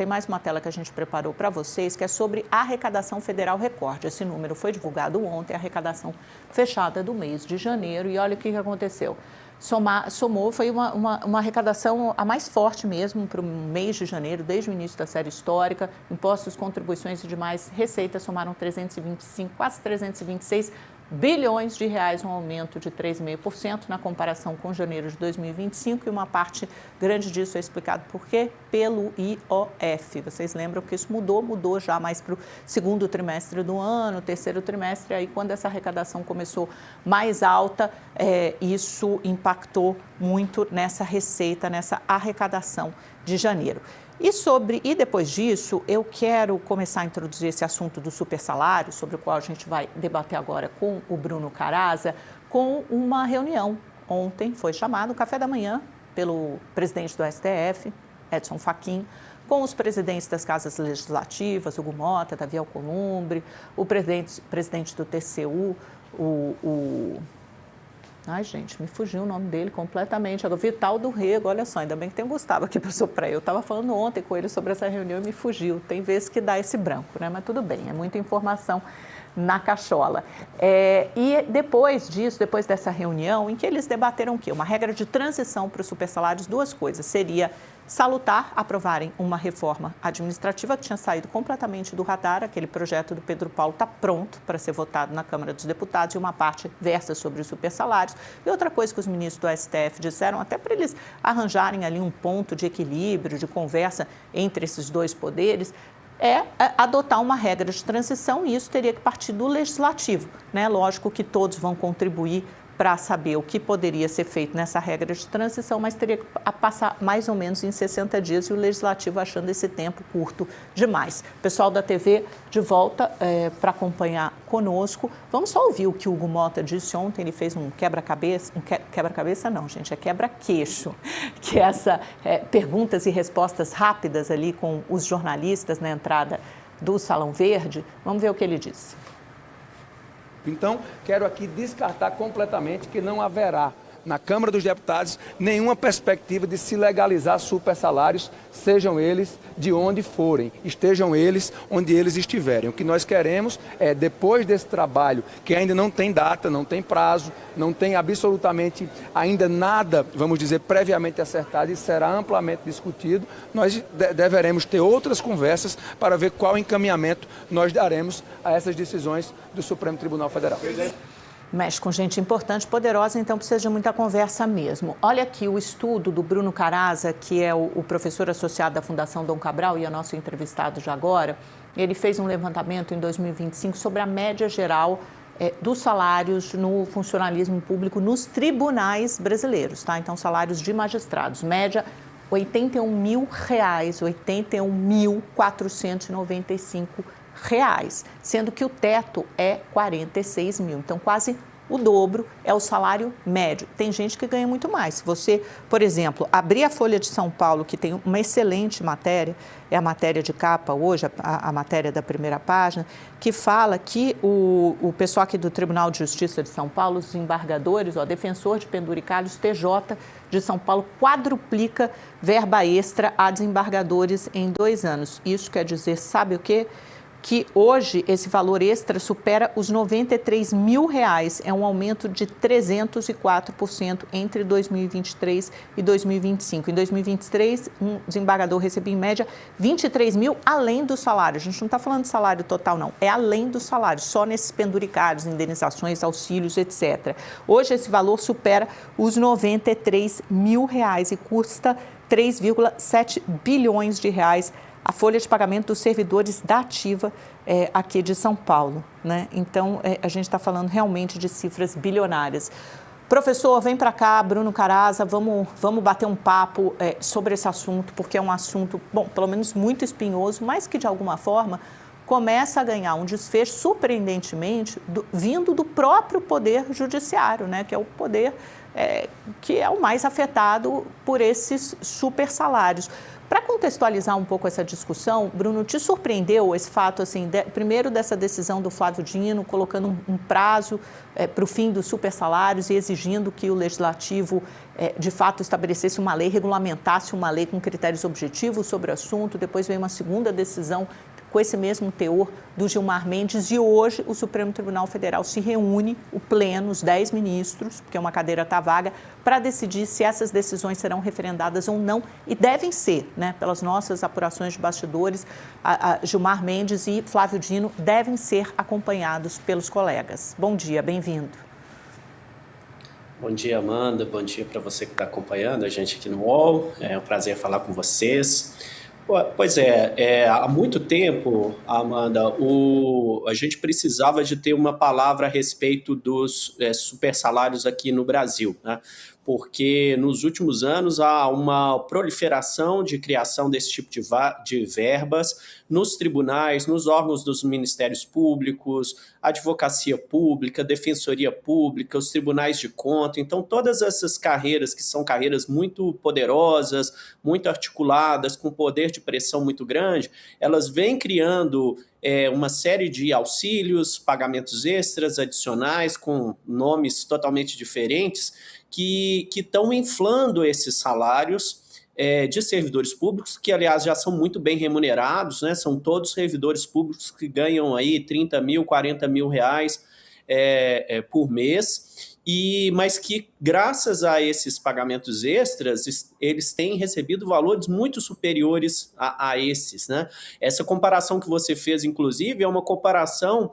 Tem mais uma tela que a gente preparou para vocês, que é sobre a arrecadação federal recorde. Esse número foi divulgado ontem, a arrecadação fechada do mês de janeiro. E olha o que aconteceu. Somou, foi uma arrecadação a mais forte mesmo para o mês de janeiro, desde o início da série histórica. Impostos, contribuições e demais receitas somaram 325, quase 326 bilhões de reais, um aumento de 3,5% na comparação com janeiro de 2025, e uma parte grande disso é explicado por quê? Pelo IOF. Vocês lembram que isso mudou já mais para o segundo trimestre do ano, terceiro trimestre, aí quando essa arrecadação começou mais alta, isso impactou muito nessa receita, nessa arrecadação de janeiro. E depois disso, eu quero começar a introduzir esse assunto do supersalário, sobre o qual a gente vai debater agora com o Bruno Caraza, com uma reunião. Ontem foi chamado o café da manhã pelo presidente do STF, Edson Fachin, com os presidentes das casas legislativas, Hugo Mota, Davi Alcolumbre, o presidente do TCU, Ai, gente, me fugiu o nome dele completamente. Agora, Vital do Rego, olha só, ainda bem que tem o Gustavo aqui para soprar. Eu estava falando ontem com ele sobre essa reunião e me fugiu. Tem vezes que dá esse branco, né? Mas tudo bem, é muita informação na cachola. E depois disso, depois dessa reunião, em que eles debateram o quê? Uma regra de transição para os supersalários, duas coisas. Seria salutar aprovarem uma reforma administrativa que tinha saído completamente do radar. Aquele projeto do Pedro Paulo está pronto para ser votado na Câmara dos Deputados, e uma parte versa sobre os supersalários. E outra coisa que os ministros do STF disseram, até para eles arranjarem ali um ponto de equilíbrio, de conversa entre esses dois poderes, é adotar uma regra de transição, e isso teria que partir do legislativo, né? Lógico que todos vão contribuir para saber o que poderia ser feito nessa regra de transição, mas teria que passar mais ou menos em 60 dias, e o legislativo achando esse tempo curto demais. Pessoal da TV de volta para acompanhar conosco. Vamos só ouvir o que o Hugo Mota disse ontem. Ele fez um quebra-cabeça, quebra-cabeça não, gente, é quebra-queixo, que é essa perguntas e respostas rápidas ali com os jornalistas na entrada do Salão Verde. Vamos ver o que ele disse. Então, quero aqui descartar completamente que não haverá na Câmara dos Deputados nenhuma perspectiva de se legalizar supersalários, sejam eles de onde forem, estejam eles onde eles estiverem. O que nós queremos é, depois desse trabalho, que ainda não tem data, não tem prazo, não tem absolutamente ainda nada, vamos dizer, previamente acertado, e será amplamente discutido, nós deveremos ter outras conversas para ver qual encaminhamento nós daremos a essas decisões do Supremo Tribunal Federal. Mexe com gente importante, poderosa, então precisa de muita conversa mesmo. Olha aqui o estudo do Bruno Caraza, que é o professor associado da Fundação Dom Cabral e é nosso entrevistado já agora. Ele fez um levantamento em 2025 sobre a média geral dos salários no funcionalismo público nos tribunais brasileiros, tá? Então, salários de magistrados, média R$ 81.000, R$ 81.495, sendo que o teto é 46 mil. Então, quase o dobro é o salário médio. Tem gente que ganha muito mais. Se você, por exemplo, abrir a Folha de São Paulo, que tem uma excelente matéria, é a matéria de capa hoje, a matéria da primeira página, que fala que o pessoal aqui do Tribunal de Justiça de São Paulo, os desembargadores, defensor de penduricalhos, TJ de São Paulo, quadruplica verba extra a desembargadores em 2 anos. Isso quer dizer, sabe o quê? Que hoje esse valor extra supera os R$ 93 mil, é um aumento de 304% entre 2023 e 2025. Em 2023, um desembargador recebia em média 23 mil além do salário. A gente não está falando de salário total, não, é além do salário, só nesses penduricários, indenizações, auxílios, etc. Hoje esse valor supera os R$ 93 mil e custa 3,7 bilhões de reais a folha de pagamento dos servidores da Ativa aqui de São Paulo, né? Então, a gente está falando realmente de cifras bilionárias. Professor, vem para cá, Bruno Caraza, vamos bater um papo sobre esse assunto, porque é um assunto, bom, pelo menos muito espinhoso, mas que de alguma forma começa a ganhar um desfecho, surpreendentemente, vindo do próprio Poder Judiciário, né? Que é o poder que é o mais afetado por esses super salários. Para contextualizar um pouco essa discussão, Bruno, te surpreendeu esse fato, assim, primeiro dessa decisão do Flávio Dino, colocando um prazo para o fim dos supersalários e exigindo que o Legislativo, de fato, estabelecesse uma lei, regulamentasse uma lei com critérios objetivos sobre o assunto. Depois veio uma segunda decisão com esse mesmo teor do Gilmar Mendes, e hoje o Supremo Tribunal Federal se reúne, o pleno, os 10 ministros, porque uma cadeira está vaga, para decidir se essas decisões serão referendadas ou não, e devem ser, né, pelas nossas apurações de bastidores, Gilmar Mendes e Flávio Dino devem ser acompanhados pelos colegas. Bom dia, bem-vindo. Bom dia, Amanda, bom dia para você que está acompanhando a gente aqui no UOL, é um prazer falar com vocês. Pois há muito tempo, Amanda, a gente precisava de ter uma palavra a respeito dos supersalários aqui no Brasil, né? Porque nos últimos anos há uma proliferação de criação desse tipo de verbas nos tribunais, nos órgãos dos ministérios públicos, advocacia pública, defensoria pública, os tribunais de conta. Então, todas essas carreiras, que são carreiras muito poderosas, muito articuladas, com poder de pressão muito grande, elas vêm criando uma série de auxílios, pagamentos extras, adicionais, com nomes totalmente diferentes, que estão inflando esses salários de servidores públicos, que, aliás, já são muito bem remunerados, né? São todos servidores públicos que ganham aí 30 mil, 40 mil reais por mês, mas que, graças a esses pagamentos extras, eles têm recebido valores muito superiores a esses, né? Essa comparação que você fez, inclusive, é uma comparação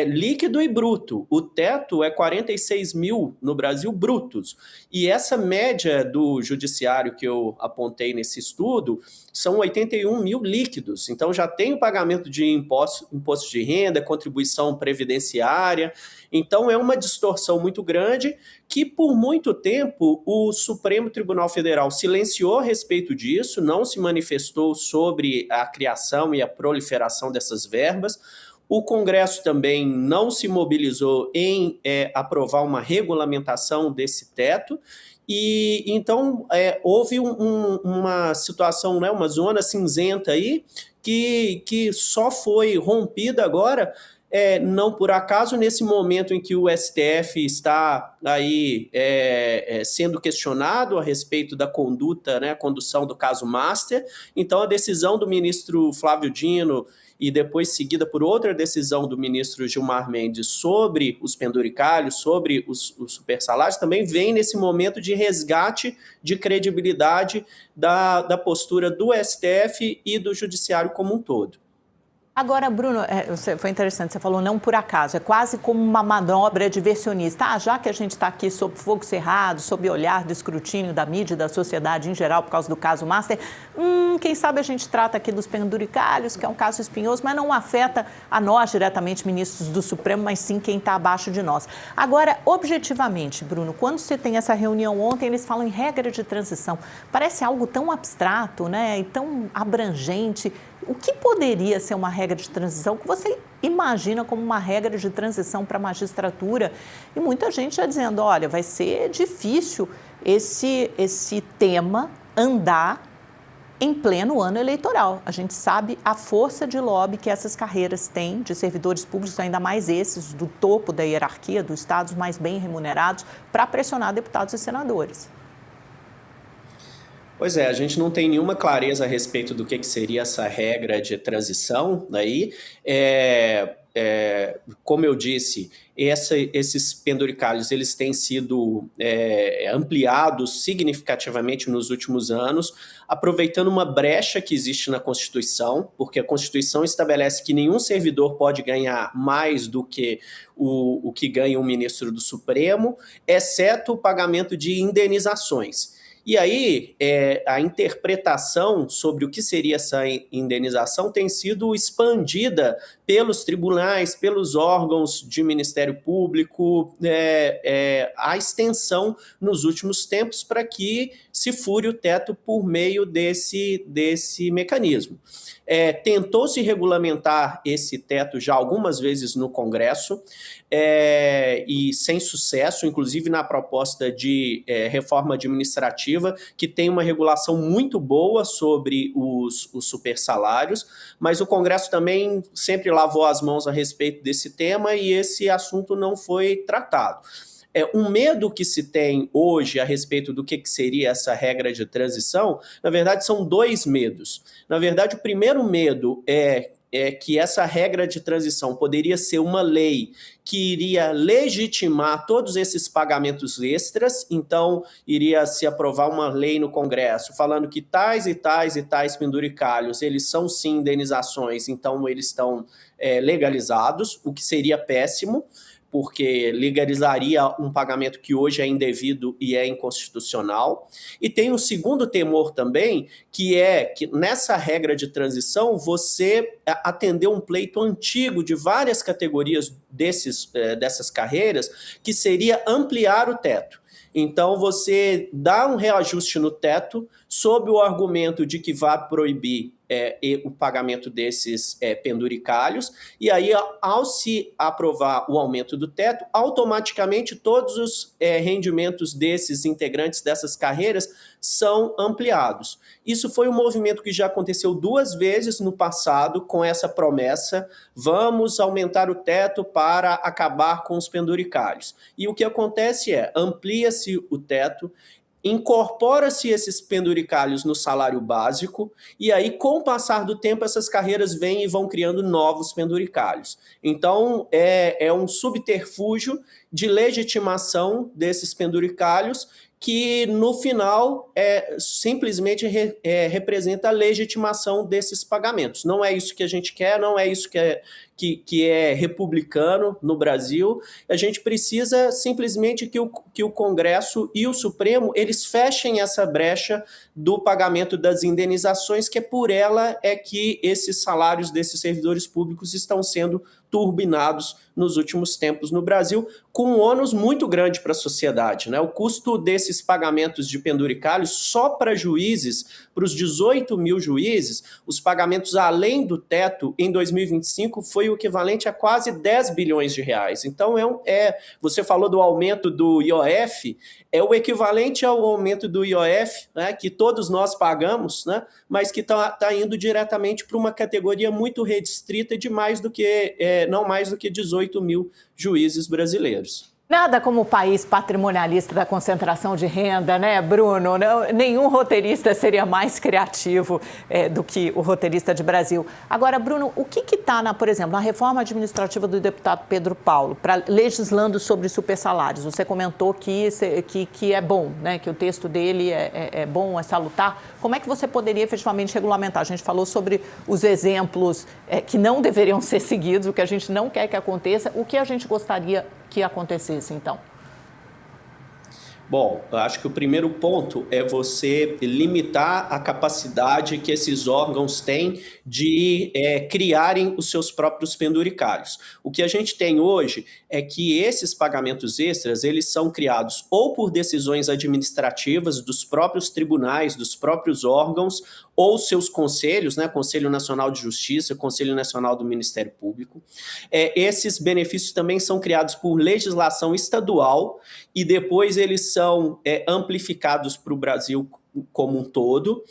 líquido e bruto. O teto é 46 mil no Brasil brutos. E essa média do judiciário que eu apontei nesse estudo são 81 mil líquidos. Então já tem o pagamento de imposto de renda, contribuição previdenciária. Então é uma distorção muito grande que por muito tempo o Supremo Tribunal Federal silenciou a respeito disso, não se manifestou sobre a criação e a proliferação dessas verbas. O Congresso também não se mobilizou em aprovar uma regulamentação desse teto, e então houve uma situação, né, uma zona cinzenta aí, que só foi rompida agora, não por acaso, nesse momento em que o STF está aí sendo questionado a respeito da conduta, né, condução do caso Master. Então a decisão do ministro Flávio Dino, e depois seguida por outra decisão do ministro Gilmar Mendes sobre os penduricalhos, sobre os supersalários, também vem nesse momento de resgate de credibilidade da postura do STF e do judiciário como um todo. Agora, Bruno, foi interessante, você falou não por acaso, é quase como uma manobra diversionista. Já que a gente está aqui sob fogo cerrado, sob o olhar do escrutínio da mídia e da sociedade em geral por causa do caso Master, quem sabe a gente trata aqui dos penduricalhos, que é um caso espinhoso, mas não afeta a nós diretamente, ministros do Supremo, mas sim quem está abaixo de nós. Agora, objetivamente, Bruno, quando você tem essa reunião ontem, eles falam em regra de transição. Parece algo tão abstrato, né, e tão abrangente. O que poderia ser uma regra de transição que você imagina como uma regra de transição para a magistratura? E muita gente já dizendo, olha, vai ser difícil esse tema andar em pleno ano eleitoral. A gente sabe a força de lobby que essas carreiras têm, de servidores públicos, ainda mais esses do topo da hierarquia, dos estados mais bem remunerados, para pressionar deputados e senadores. Pois a gente não tem nenhuma clareza a respeito do que seria essa regra de transição daí. Como eu disse, esses penduricalhos eles têm sido ampliados significativamente nos últimos anos, aproveitando uma brecha que existe na Constituição, porque a Constituição estabelece que nenhum servidor pode ganhar mais do que o que ganha um ministro do Supremo, exceto o pagamento de indenizações. E aí, a interpretação sobre o que seria essa indenização tem sido expandida pelos tribunais, pelos órgãos de Ministério Público, a extensão nos últimos tempos para que se fure o teto por meio desse mecanismo. Tentou-se regulamentar esse teto já algumas vezes no Congresso, e sem sucesso, inclusive na proposta de reforma administrativa, legislativa que tem uma regulação muito boa sobre os supersalários, mas o Congresso também sempre lavou as mãos a respeito desse tema e esse assunto não foi tratado. Um medo que se tem hoje a respeito do que seria essa regra de transição, na verdade, são dois medos. Na verdade, o primeiro medo é que essa regra de transição poderia ser uma lei que iria legitimar todos esses pagamentos extras, então iria se aprovar uma lei no Congresso falando que tais e tais e tais penduricalhos, eles são sim indenizações, então eles estão legalizados, o que seria péssimo, porque legalizaria um pagamento que hoje é indevido e é inconstitucional. E tem um segundo temor também, que é que nessa regra de transição você atendeu um pleito antigo de várias categorias dessas carreiras, que seria ampliar o teto. Então, você dá um reajuste no teto sob o argumento de que vai proibir o pagamento desses penduricalhos, e aí, ao se aprovar o aumento do teto, automaticamente todos os rendimentos desses integrantes dessas carreiras são ampliados. Isso foi um movimento que já aconteceu 2 vezes no passado com essa promessa, vamos aumentar o teto para acabar com os penduricalhos. E o que acontece amplia-se o teto, incorpora-se esses penduricalhos no salário básico e aí, com o passar do tempo, essas carreiras vêm e vão criando novos penduricalhos. Então, é um subterfúgio de legitimação desses penduricalhos que, no final, simplesmente representa a legitimação desses pagamentos. Não é isso que a gente quer, não é isso que é republicano no Brasil. A gente precisa simplesmente que o Congresso e o Supremo eles fechem essa brecha do pagamento das indenizações, que por ela que esses salários desses servidores públicos estão sendo turbinados nos últimos tempos no Brasil, com um ônus muito grande para a sociedade, né? O custo desses pagamentos de penduricalhos só para juízes, para os 18 mil juízes, os pagamentos além do teto em 2025 foi o equivalente a quase 10 bilhões de reais. Então, você falou do aumento do IOF, é o equivalente ao aumento do IOF, né, que todos nós pagamos, né, mas que está indo diretamente para uma categoria muito restrita de não mais do que 18 mil juízes brasileiros. Nada como o país patrimonialista da concentração de renda, né, Bruno? Não, nenhum roteirista seria mais criativo do que o roteirista de Brasil. Agora, Bruno, o que está, por exemplo, na reforma administrativa do deputado Pedro Paulo, legislando sobre supersalários? Você comentou que é bom, né, que o texto dele é bom, é salutar. Como é que você poderia efetivamente regulamentar? A gente falou sobre os exemplos que não deveriam ser seguidos, o que a gente não quer que aconteça, o que a gente gostaria que acontecesse, então? Bom, eu acho que o primeiro ponto é você limitar a capacidade que esses órgãos têm de criarem os seus próprios penduricalhos. O que a gente tem hoje é que esses pagamentos extras, eles são criados ou por decisões administrativas dos próprios tribunais, dos próprios órgãos, ou seus conselhos, né, Conselho Nacional de Justiça, Conselho Nacional do Ministério Público. Esses benefícios também são criados por legislação estadual e depois eles são amplificados para o Brasil como um todo.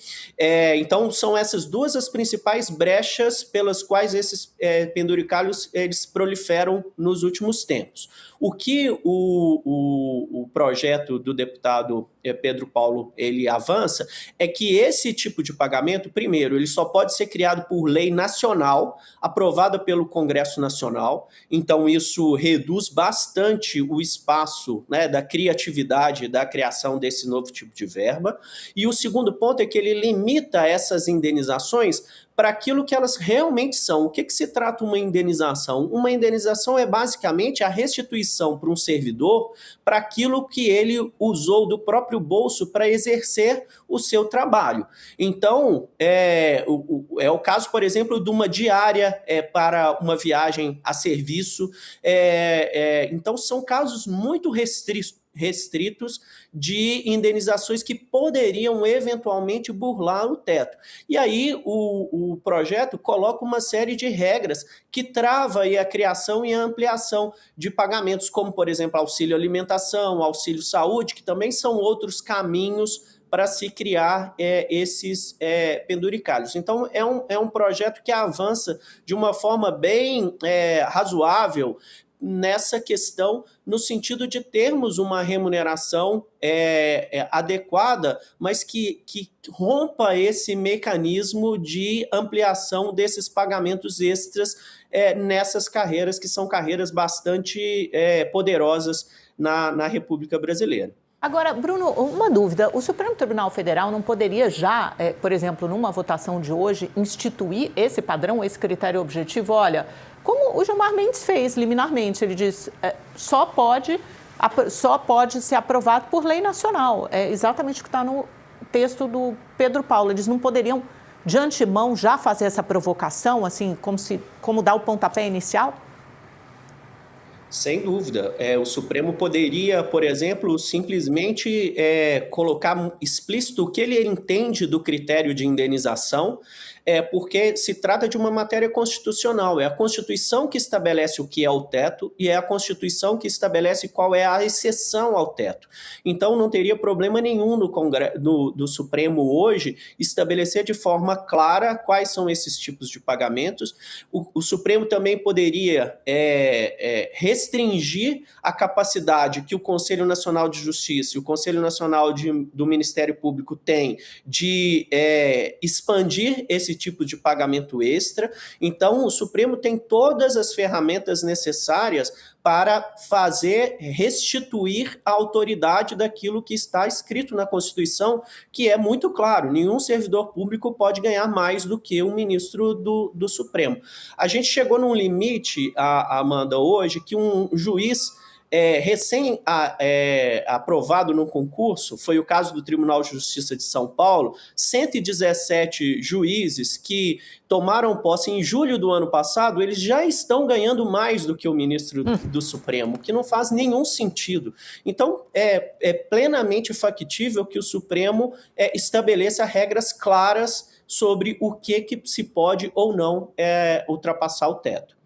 Então, são essas duas as principais brechas pelas quais esses penduricalhos eles proliferam nos últimos tempos. O que o projeto do deputado Pedro Paulo ele avança é que esse tipo de pagamento, primeiro, ele só pode ser criado por lei nacional, aprovada pelo Congresso Nacional. Então, isso reduz bastante o espaço, né, da criatividade da criação desse novo tipo de verba. E o segundo ponto é que ele limita essas indenizações para aquilo que elas realmente são. O que se trata uma indenização? Uma indenização é basicamente a restituição para um servidor para aquilo que ele usou do próprio bolso para exercer o seu trabalho. Então, é o caso, por exemplo, de uma diária para uma viagem a serviço. Então, são casos muito restritos de indenizações que poderiam eventualmente burlar o teto. E aí o projeto coloca uma série de regras que trava aí a criação e a ampliação de pagamentos, como, por exemplo, auxílio alimentação, auxílio saúde, que também são outros caminhos para se criar esses penduricalhos. Então, é um projeto que avança de uma forma bem razoável nessa questão, no sentido de termos uma remuneração adequada, mas que rompa esse mecanismo de ampliação desses pagamentos extras nessas carreiras, que são carreiras bastante poderosas na República Brasileira. Agora, Bruno, uma dúvida. O Supremo Tribunal Federal não poderia já, por exemplo, numa votação de hoje, instituir esse padrão, esse critério objetivo? Olha, como o Gilmar Mendes fez liminarmente, ele diz, só pode ser aprovado por lei nacional. É exatamente o que está no texto do Pedro Paulo. Eles não poderiam, de antemão, já fazer essa provocação, assim, como dar o pontapé inicial? Sem dúvida. O Supremo poderia, por exemplo, simplesmente colocar explícito o que ele entende do critério de indenização, porque se trata de uma matéria constitucional. É a Constituição que estabelece o que é o teto e é a Constituição que estabelece qual é a exceção ao teto. Então, não teria problema nenhum do Supremo hoje estabelecer de forma clara quais são esses tipos de pagamentos. O Supremo também poderia restringir a capacidade que o Conselho Nacional de Justiça e o Conselho Nacional do Ministério Público têm de expandir esse tipo de pagamento extra. Então, o Supremo tem todas as ferramentas necessárias para restituir a autoridade daquilo que está escrito na Constituição, que é muito claro: nenhum servidor público pode ganhar mais do que um ministro do Supremo. A gente chegou num limite, Amanda, hoje, que um juiz aprovado no concurso, foi o caso do Tribunal de Justiça de São Paulo, 117 juízes que tomaram posse em julho do ano passado, eles já estão ganhando mais do que o ministro do Supremo, que não faz nenhum sentido. Então, é plenamente factível que o Supremo estabeleça regras claras sobre o que se pode ou não ultrapassar o teto.